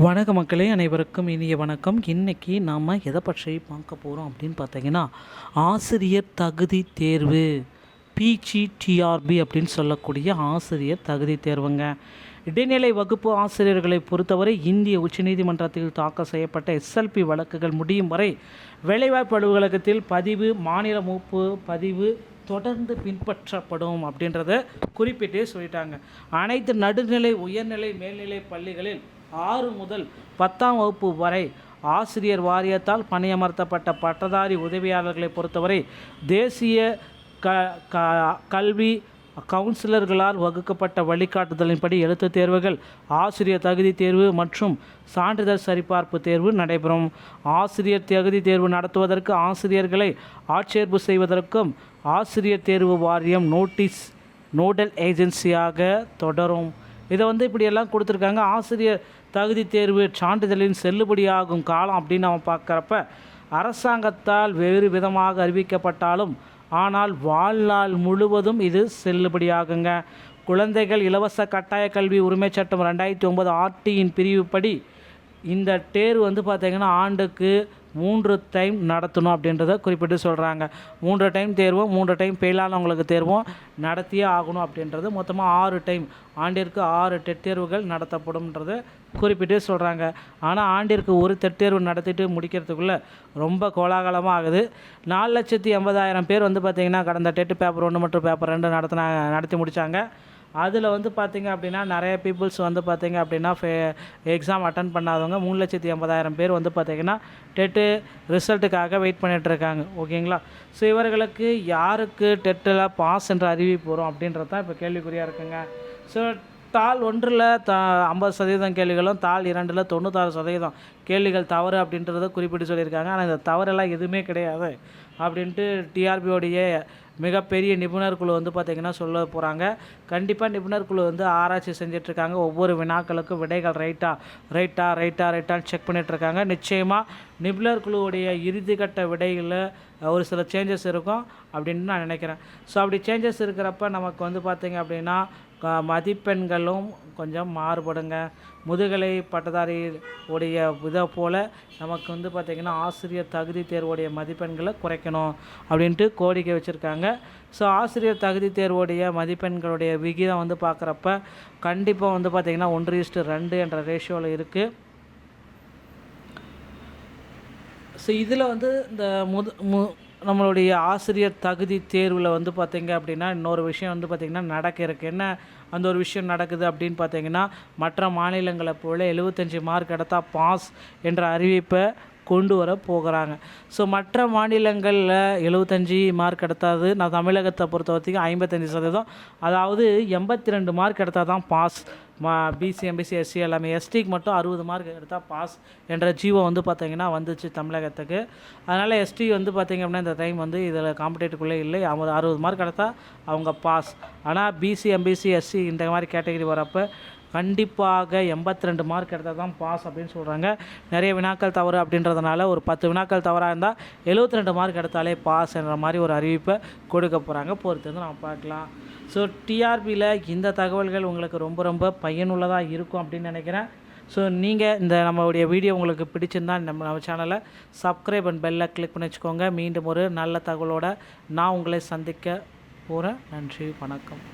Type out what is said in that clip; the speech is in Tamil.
வணக்க மக்களே, அனைவருக்கும் இனிய வணக்கம். இன்றைக்கி நாம் எதை பற்றி பார்க்க போகிறோம் அப்படின்னு பார்த்தீங்கன்னா, ஆசிரியர் தகுதி தேர்வு பிஜிடிஆர்பி அப்படின்னு சொல்லக்கூடிய ஆசிரியர் தகுதி தேர்வுங்க. இடைநிலை வகுப்பு ஆசிரியர்களை பொறுத்தவரை இந்திய உச்சநீதிமன்றத்தில் தாக்கல் செய்யப்பட்ட எஸ்எல்பி வழக்குகள் முடியும் வரை வேலைவாய்ப்பு அலுவலகத்தில் பதிவு, மாநில மூப்பு பதிவு தொடர்ந்து பின்பற்றப்படும் அப்படின்றத குறிப்பிட்டே சொல்லிட்டாங்க. அனைத்து நடுநிலை, உயர்நிலை, மேல்நிலை பள்ளிகளில் 6 முதல் 10ஆம் வகுப்பு வரை ஆசிரியர் வாரியத்தால் பணியமர்த்தப்பட்ட பட்டதாரி உதவியாளர்களை பொறுத்தவரை தேசிய கல்வி கவுன்சிலர்களால் வகுக்கப்பட்ட வழிகாட்டுதலின்படி எழுத்துத் தேர்வுகள், ஆசிரியர் தகுதி தேர்வு மற்றும் சான்றிதழ் சரிபார்ப்பு தேர்வு நடைபெறும். ஆசிரியர் தகுதி தேர்வு நடத்துவதற்கு ஆசிரியர்களை ஆட்சேர்ப்பு செய்வதற்கும் ஆசிரியர் தேர்வு வாரியம் நோடல் ஏஜென்சியாக தொடரும். இதை இப்படியெல்லாம் கொடுத்துருக்காங்க. ஆசிரியர் தகுதி தேர்வு சான்றிதழின் செல்லுபடியாகும் காலம் அப்படின்னு நம்ம பார்க்குறப்ப அரசாங்கத்தால் வேறு விதமாக அறிவிக்கப்பட்டாலும் ஆனால் வாழ்நாள் முழுவதும் இது செல்லுபடியாகுங்க. குழந்தைகள் இலவச கட்டாய கல்வி உரிமை சட்டம் 2009 ஆர்டியின் பிரிவுப்படி இந்த தேர்வு பார்த்திங்கன்னா ஆண்டுக்கு 3 டைம் நடத்தணும் அப்படின்றத குறிப்பிட்டு சொல்கிறாங்க. 3 டைம் தேர்வும் 3 டைம் ஃபெயிலானவங்களுக்கு தேர்வும் நடத்தியே ஆகணும் அப்படின்றது. மொத்தமாக 6 டைம், ஆண்டிற்கு 6 டெட் தேர்வுகள் நடத்தப்படும்ன்றத குறிப்பிட்டு சொல்கிறாங்க. ஆனால் ஆண்டிற்கு ஒரு டெட் தேர்வு நடத்திட்டு முடிக்கிறதுக்குள்ளே ரொம்ப கோலாகலமாக ஆகுது. 4,80,000 பேர் பார்த்திங்கன்னா கடந்த டெட் பேப்பர் 1 மற்றும் பேப்பர் 2 நடத்தி முடித்தாங்க. அதில் பார்த்திங்க அப்படின்னா நிறைய பீப்புள்ஸ் பார்த்திங்க அப்படின்னா எக்ஸாம் அட்டன் பண்ணாதவங்க 3,80,000 பேர் பார்த்திங்கன்னா டெட்டு ரிசல்ட்டுக்காக வெயிட் பண்ணிகிட்ருக்காங்க. ஓகேங்களா? ஸோ இவர்களுக்கு யாருக்கு டெட்டில் பாஸ் என்ற அறிவிப்பு வரும் அப்படின்றது தான் இப்போ கேள்விக்குறியாக இருக்குங்க. ஸோ தாள் 1ல் 50% கேள்விகளும், தாள் 2ல் 96% கேள்விகள் தவறு அப்படின்றத குறிப்பிட்டு சொல்லியிருக்காங்க. ஆனால் இந்த தவறெல்லாம் எதுவுமே கிடையாது அப்படின்ட்டு டிஆர்பியோடைய மிகப்பெரிய நிபுணர் குழு பார்த்திங்கன்னா சொல்ல போகிறாங்க. கண்டிப்பாக நிபுணர் குழு ஆராய்ச்சி செஞ்சிட்ருக்காங்க. ஒவ்வொரு வினாக்களுக்கும் விடைகள் ரைட்டான்னு செக் பண்ணிகிட்ருக்காங்க. நிச்சயமாக நிபுணர் குழுவுடைய இறுதிக்கட்ட விடைகளில் ஒரு சில சேஞ்சஸ் இருக்கும் அப்படின்னு நான் நினைக்கிறேன். ஸோ அப்படி சேஞ்சஸ் இருக்கிறப்ப நமக்கு பார்த்திங்க அப்படின்னா மதிப்பெண்களும் கொஞ்சம் மாறுபடுங்க. முதுகலை பட்டதாரி உடைய இதை போல் நமக்கு பார்த்திங்கன்னா ஆசிரியர் தகுதி தேர்வுடைய மதிப்பெண்களை குறைக்கணும் அப்படின்ட்டு கோரிக்கை வச்சுருக்காங்க. ஸோ ஆசிரியர் தகுதி தேர்வுடைய மதிப்பெண்களுடைய விகிதம் பார்க்குறப்ப கண்டிப்பாக பார்த்திங்கன்னா 1:2 என்ற ரேஷியோவில் இருக்குது. ஸோ இதில் இந்த நம்மளுடைய ஆசிரியர் தகுதி தேர்வில் பார்த்திங்க அப்படின்னா இன்னொரு விஷயம் பார்த்திங்கன்னா நடக்கிறதுக்கு என்ன அந்த ஒரு விஷயம் நடக்குது அப்படின்னு பார்த்திங்கன்னா, மற்ற மாநிலங்களை போல் 75 மார்க் எடுத்தால் பாஸ் என்ற அறிவிப்பை கொண்டு வர போகிறாங்க. ஸோ மற்ற மாநிலங்களில் 75 மார்க் எடுத்தாது. நான் தமிழகத்தை பொறுத்த வரைக்கும் 55%, அதாவது 82 மார்க் எடுத்தால் தான் பாஸ். பிசி, எம்பிசி, எஸ்சி எல்லாமே. எஸ்டிக்கு மட்டும் 60 மார்க் எடுத்தால் பாஸ் என்ற ஜீவோ பார்த்திங்கன்னா வந்துச்சு தமிழகத்துக்கு. அதனால் எஸ்டி பார்த்திங்க அப்படின்னா இந்த டைம் இதில் காம்படேட்டிவ்குள்ளே இல்லை. அவங்க 60 மார்க் எடுத்தால் அவங்க பாஸ். ஆனால் பிசி, எம்பிசி, எஸ்சி இந்த மாதிரி கேட்டகரி வரப்போ கண்டிப்பாக 82 மார்க் எடுத்தால் தான் பாஸ் அப்படின்னு சொல்கிறாங்க. நிறைய வினாக்கள் தவறு அப்படின்றதுனால ஒரு 10 வினாக்கள் தவறாக இருந்தால் 72 மார்க் எடுத்தாலே பாஸ் என்ற மாதிரி ஒரு அறிவிப்பை கொடுக்க போகிறாங்க. பொறுத்து நம்ம பார்க்கலாம். ஸோ டிஆர்பியில் இந்த தகவல்கள் உங்களுக்கு ரொம்ப பயனுள்ளதாக இருக்கும் அப்படின்னு நினைக்கிறேன். ஸோ நீங்கள் இந்த நம்மளுடைய வீடியோ உங்களுக்கு பிடிச்சிருந்தால் நம்ம சேனலை சப்ஸ்கிரைப் அண்ட் பெல்லை கிளிக் பண்ணி வச்சுக்கோங்க. மீண்டும் ஒரு நல்ல தகவலோடு நான் உங்களை சந்திக்க போகிறேன். நன்றி, வணக்கம்.